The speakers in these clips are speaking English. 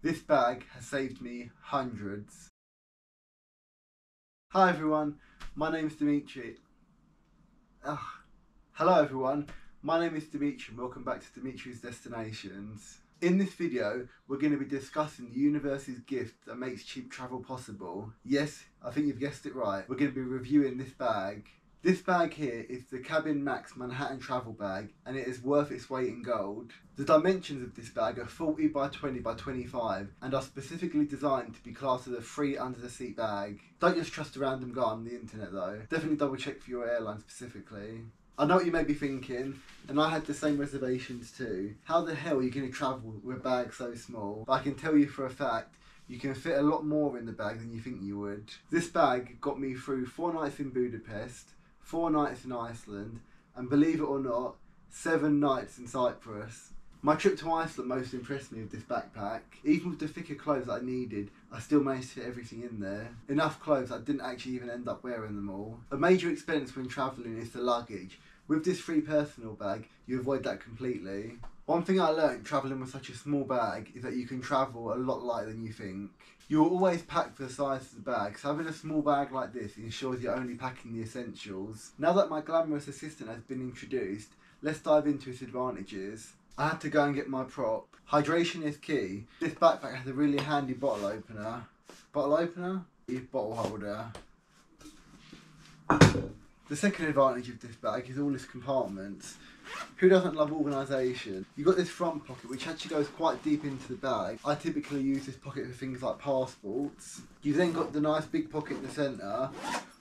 This bag has saved me hundreds. Hi everyone, my name is Dimitri. Hello everyone, my name is Dimitri and welcome back to Dimitri's Destinations. In this video, we're going to be discussing the universe's gift that makes cheap travel possible. Yes, I think you've guessed it right. We're going to be reviewing this bag. This bag here is the Cabin Max Manhattan Travel Bag and it is worth its weight in gold. The dimensions of this bag are 40 by 20 by 25 and are specifically designed to be classed as a free under the seat bag. Don't just trust a random guy on the internet though. Definitely double check for your airline specifically. I know what you may be thinking, and I had the same reservations too. How the hell are you going to travel with a bag so small? But I can tell you for a fact, you can fit a lot more in the bag than you think you would. This bag got me through 4 nights in Budapest, 4 nights in Iceland, and believe it or not, 7 nights in Cyprus. My trip to Iceland most impressed me with this backpack. Even with the thicker clothes that I needed, I still managed to fit everything in there. Enough clothes I didn't actually even end up wearing them all. A major expense when travelling is the luggage. With this free personal bag, you avoid that completely. One thing I learned travelling with such a small bag is that you can travel a lot lighter than you think. You will always pack for the size of the bag, so having a small bag like this ensures you're only packing the essentials. Now that my glamorous assistant has been introduced, let's dive into its advantages. I had to go and get my prop. Hydration is key. This backpack has a really handy bottle opener. Bottle holder. The second advantage of this bag is all its compartments. Who doesn't love organisation? You've got this front pocket which actually goes quite deep into the bag. I typically use this pocket for things like passports. You've then got the nice big pocket in the centre.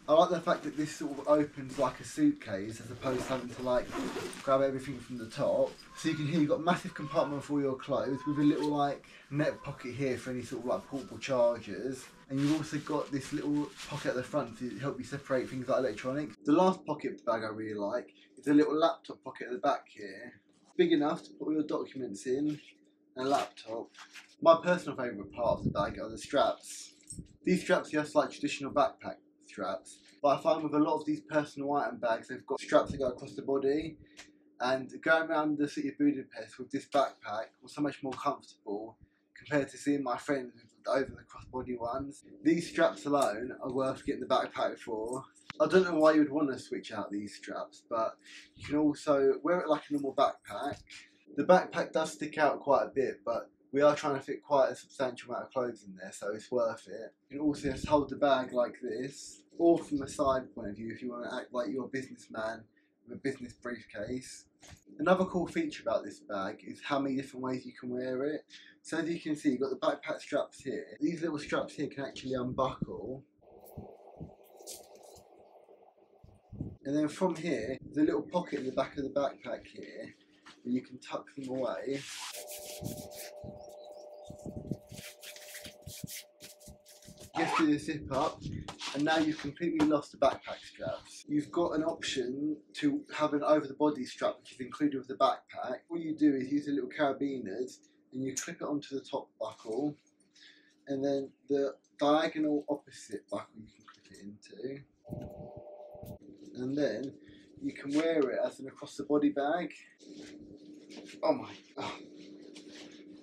I like the fact that this sort of opens like a suitcase as opposed to having to like grab everything from the top. So you can hear you've got a massive compartment for all your clothes with a little like net pocket here for any sort of like portable chargers. And you've also got this little pocket at the front to help you separate things like electronics. The last pocket of the bag I really like is a little laptop pocket at the back here. Big enough to put all your documents in and a laptop. My personal favourite part of the bag are the straps. These straps are just like traditional backpack straps, but I find with a lot of these personal item bags they've got straps that go across the body, and going around the city of Budapest with this backpack was so much more comfortable compared to seeing my friends with over the crossbody ones. These straps alone are worth getting the backpack for. I don't know why you would want to switch out these straps, but you can also wear it like a normal backpack. The backpack does stick out quite a bit, but we are trying to fit quite a substantial amount of clothes in there, so it's worth it. You can also just hold the bag like this, or from a side point of view if you want to act like you're a businessman with a business briefcase. Another cool feature about this bag is how many different ways you can wear it. So as you can see, you've got the backpack straps here. These little straps here can actually unbuckle. And then from here, there's a little pocket in the back of the backpack here, where you can tuck them away. Lift the zip up, and now you've completely lost the backpack straps. You've got an option to have an over the body strap which is included with the backpack. All you do is use the little carabiners and you clip it onto the top buckle, and then the diagonal opposite buckle you can clip it into, and then you can wear it as an across the body bag. Oh,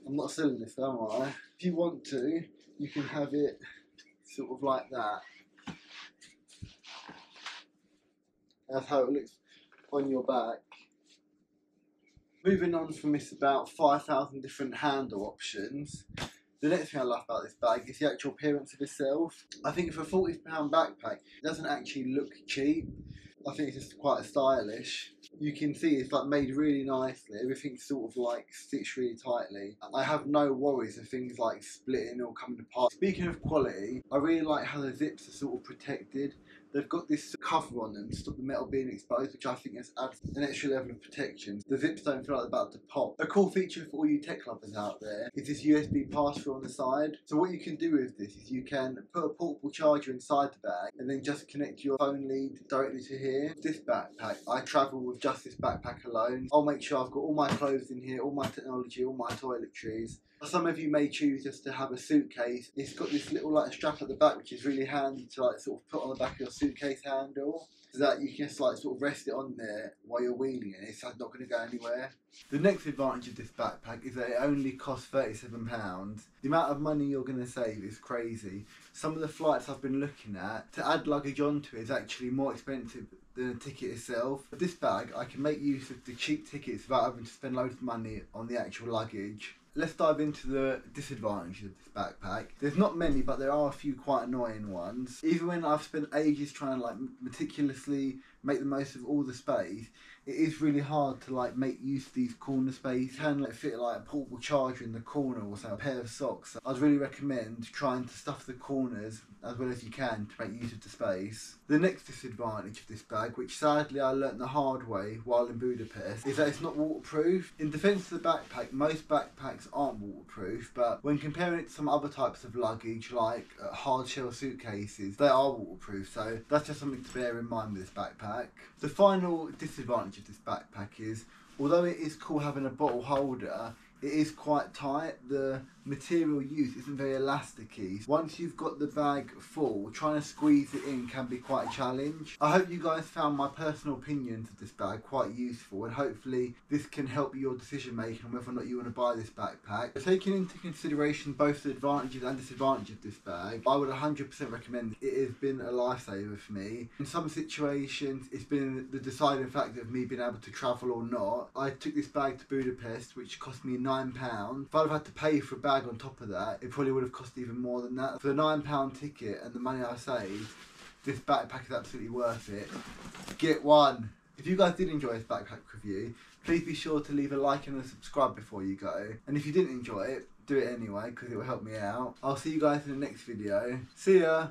I'm not selling this, am I? If you want to, you can have it sort of like that. That's how it looks on your back. Moving on from this about 5,000 different handle options, the next thing I love about this bag is the actual appearance of itself. I think for a £40 backpack, it doesn't actually look cheap. I think it's just quite stylish. You can see it's like made really nicely. Everything sort of like sticks really tightly. I have no worries of things like splitting or coming apart. Speaking of quality, I really like how the zips are sort of protected. They've got this cover on them to stop the metal being exposed, which I think has added an extra level of protection. The zips don't feel like they're about to pop. A cool feature for all you tech lovers out there is this USB pass-through on the side. So what you can do with this is you can put a portable charger inside the bag and then just connect your phone lead directly to here. This backpack, I travel with just this backpack alone. I'll make sure I've got all my clothes in here, all my technology, all my toiletries. Some of you may choose just to have a suitcase. It's got this little like strap at the back, which is really handy to like sort of put on the back of your suitcase handle, so that you can just like sort of rest it on there while you're wheeling it. It's not going to go anywhere. The next advantage of this backpack is that it only costs £37. The amount of money you're going to save is crazy. Some of the flights I've been looking at, to add luggage onto it is actually more expensive than the ticket itself. With this bag, I can make use of the cheap tickets without having to spend loads of money on the actual luggage. Let's dive into the disadvantages of this backpack. There's not many, but there are a few quite annoying ones. Even when I've spent ages trying to like meticulously make the most of all the space, it is really hard to like make use of these corner space. You can like fit like a portable charger in the corner or something, a pair of socks. I'd really recommend trying to stuff the corners as well as you can to make use of the space. The next disadvantage of this bag, which sadly I learnt the hard way while in Budapest, is that it's not waterproof. In defence of the backpack, most backpacks aren't waterproof, but when comparing it to some other types of luggage like hard shell suitcases, they are waterproof, so that's just something to bear in mind with this backpack. The final disadvantage of this backpack is, although it is cool having a bottle holder, it is quite tight. The material used isn't very elasticy. Once you've got the bag full, trying to squeeze it in can be quite a challenge. I hope you guys found my personal opinions of this bag quite useful, and hopefully this can help your decision making on whether or not you want to buy this backpack. Taking into consideration both the advantages and disadvantages of this bag, I would 100% recommend it. It has been a lifesaver for me. In some situations, it's been the deciding factor of me being able to travel or not. I took this bag to Budapest, which cost me £9. If I'd have had to pay for a bag on top of that, it probably would have cost even more than that. For the £9 ticket and the money I saved, this backpack is absolutely worth it. Get one! If you guys did enjoy this backpack review, please be sure to leave a like and a subscribe before you go. And if you didn't enjoy it, do it anyway because it will help me out. I'll see you guys in the next video. See ya!